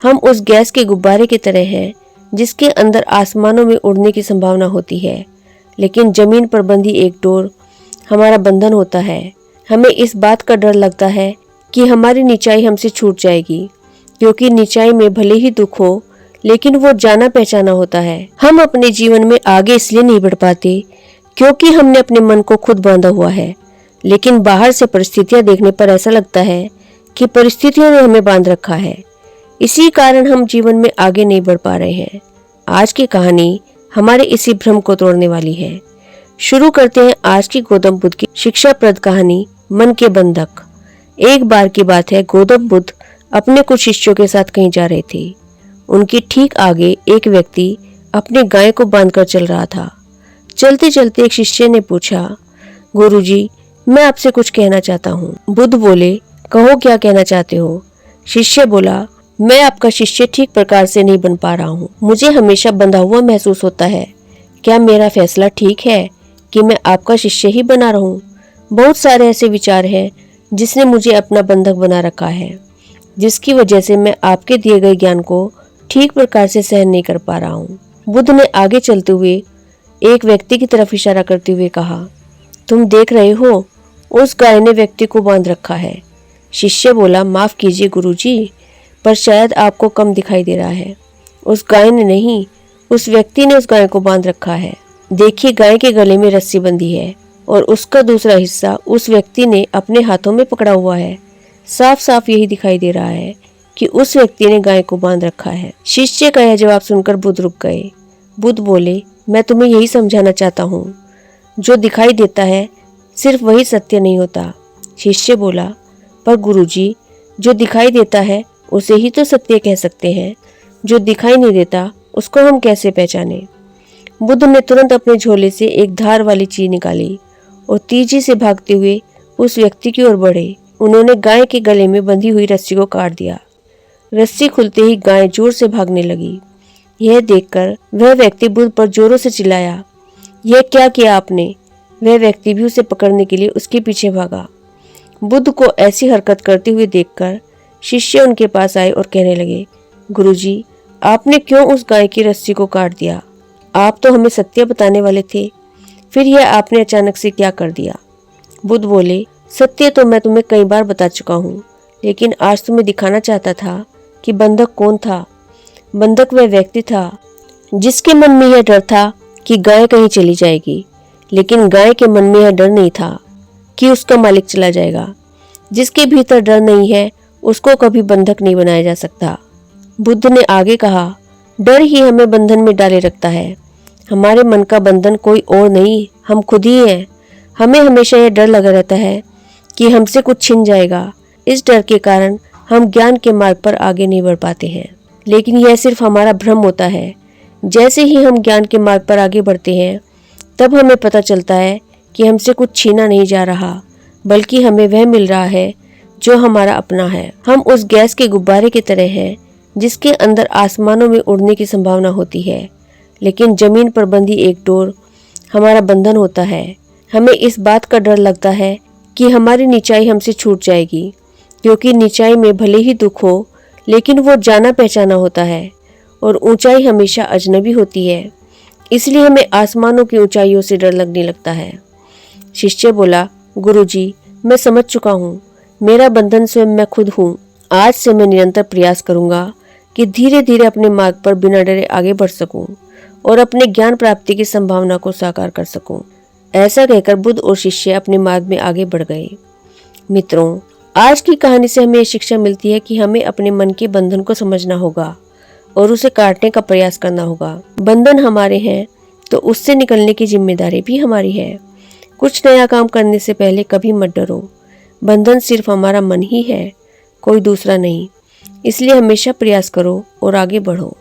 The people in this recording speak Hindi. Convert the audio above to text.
हम उस गैस के गुब्बारे की तरह हैं जिसके अंदर आसमानों में उड़ने की संभावना होती है, लेकिन जमीन पर बंधी एक डोर हमारा बंधन होता है। हमें इस बात का डर लगता है कि हमारी नीचाई हमसे छूट जाएगी, क्योंकि नीचाई में भले ही दुख हो लेकिन वो जाना पहचाना होता है। हम अपने जीवन में आगे इसलिए नहीं बढ़ पाते क्योंकि हमने अपने मन को खुद बांधा हुआ है, लेकिन बाहर से परिस्थितियां देखने पर ऐसा लगता है कि परिस्थितियों ने हमें बांध रखा है। इसी कारण हम जीवन में आगे नहीं बढ़ पा रहे हैं। आज की कहानी हमारे इसी भ्रम को तोड़ने वाली है। शुरू करते हैं आज की गौतम बुद्ध की शिक्षाप्रद कहानी, मन के बंधक। एक बार की बात है, गौतम बुद्ध अपने कुछ शिष्यों के साथ कहीं जा रहे थे। उनके ठीक आगे एक व्यक्ति अपने गाय को बांधकर चल रहा था। चलते चलते एक शिष्य ने पूछा, गुरुजी, मैं आपसे कुछ कहना चाहता हूँ। बुद्ध बोले, कहो क्या कहना चाहते हो। शिष्य बोला, मैं आपका शिष्य ठीक प्रकार से नहीं बन पा रहा हूँ। मुझे हमेशा बंधा हुआ महसूस होता है। क्या मेरा फैसला ठीक है कि मैं आपका शिष्य ही बना रहूं? बहुत सारे ऐसे विचार हैं जिसने मुझे अपना बंधक बना रखा है, जिसकी वजह से मैं आपके दिए गए ज्ञान को ठीक प्रकार से सहन नहीं कर पा रहा हूँ। बुद्ध ने आगे चलते हुए एक व्यक्ति की तरफ इशारा करते हुए कहा, तुम देख रहे हो, उस गाय ने व्यक्ति को बांध रखा है। शिष्य बोला, माफ कीजिए गुरुजी, पर शायद आपको कम दिखाई दे रहा है। उस गाय ने नहीं, उस व्यक्ति ने उस गाय को बांध रखा है। देखिए, गाय के गले में रस्सी बंधी है और उसका दूसरा हिस्सा उस व्यक्ति ने अपने हाथों में पकड़ा हुआ है। साफ साफ यही दिखाई दे रहा है कि उस व्यक्ति ने गाय को बांध रखा है। शिष्य का यह जवाब सुनकर बुद्ध रुक गए। बुद्ध बोले, मैं तुम्हें यही समझाना चाहता हूँ, जो दिखाई देता है सिर्फ वही सत्य नहीं होता। शिष्य बोला, पर गुरुजी, जो दिखाई देता है उसे ही तो सत्य कह सकते हैं। जो दिखाई नहीं देता उसको हम कैसे पहचाने। बुद्ध ने तुरंत अपने झोले से एक धार वाली चीज निकाली और तेजी से भागते हुए उस व्यक्ति की ओर बढ़े। उन्होंने गाय के गले में बंधी हुई रस्सी को काट दिया। रस्सी खुलते ही गाय जोर से भागने लगी। यह देखकर वह व्यक्ति बुद्ध पर जोरों से चिल्लाया, यह क्या किया आपने? वह व्यक्ति भी उसे पकड़ने के लिए उसके पीछे भागा। बुद्ध को ऐसी हरकत करते हुए देखकर शिष्य उनके पास आए और कहने लगे, गुरुजी, आपने क्यों उस गाय की रस्सी को काट दिया? आप तो हमें सत्य बताने वाले थे, फिर यह आपने अचानक से क्या कर दिया? बुद्ध बोले, सत्य तो मैं तुम्हें कई बार बता चुका हूँ, लेकिन आज तुम्हें दिखाना चाहता था कि बंधक कौन था। बंधक वह व्यक्ति था जिसके मन में यह डर था कि गाय कहीं चली जाएगी, लेकिन गाय के मन में यह डर नहीं था कि उसका मालिक चला जाएगा। जिसके भीतर डर नहीं है उसको कभी बंधक नहीं बनाया जा सकता। बुद्ध ने आगे कहा, डर ही हमें बंधन में डाले रखता है। हमारे मन का बंधन कोई और नहीं, हम खुद ही हैं। हमें हमेशा यह डर लगा रहता है कि हमसे कुछ छिन जाएगा। इस डर के कारण हम ज्ञान के मार्ग पर आगे नहीं बढ़ पाते हैं, लेकिन यह सिर्फ हमारा भ्रम होता है। जैसे ही हम ज्ञान के मार्ग पर आगे बढ़ते हैं, तब हमें पता चलता है कि हमसे कुछ छीना नहीं जा रहा, बल्कि हमें वह मिल रहा है जो हमारा अपना है। हम उस गैस के गुब्बारे की तरह हैं जिसके अंदर आसमानों में उड़ने की संभावना होती है, लेकिन जमीन पर बंधी एक डोर हमारा बंधन होता है। हमें इस बात का डर लगता है कि हमारी नीचाई हमसे छूट जाएगी, क्योंकि नीचाई में भले ही दुख हो लेकिन वो जाना पहचाना होता है और ऊंचाई हमेशा अजनबी होती है। इसलिए हमें आसमानों की ऊंचाइयों से डर लगने लगता है। शिष्य बोला, गुरुजी, मैं समझ चुका हूँ, मेरा बंधन स्वयं मैं खुद हूँ। आज से मैं निरंतर प्रयास करूंगा कि धीरे धीरे अपने मार्ग पर बिना डरे आगे बढ़ सकूं और अपने ज्ञान प्राप्ति की संभावना को साकार कर सकूं। ऐसा कहकर बुद्ध और शिष्य अपने मार्ग में आगे बढ़ गए। मित्रों, आज की कहानी से हमें यह शिक्षा मिलती है कि हमें अपने मन के बंधन को समझना होगा और उसे काटने का प्रयास करना होगा। बंधन हमारे हैं तो उससे निकलने की जिम्मेदारी भी हमारी है। कुछ नया काम करने से पहले कभी मत डरो। बंधन सिर्फ हमारा मन ही है, कोई दूसरा नहीं। इसलिए हमेशा प्रयास करो और आगे बढ़ो।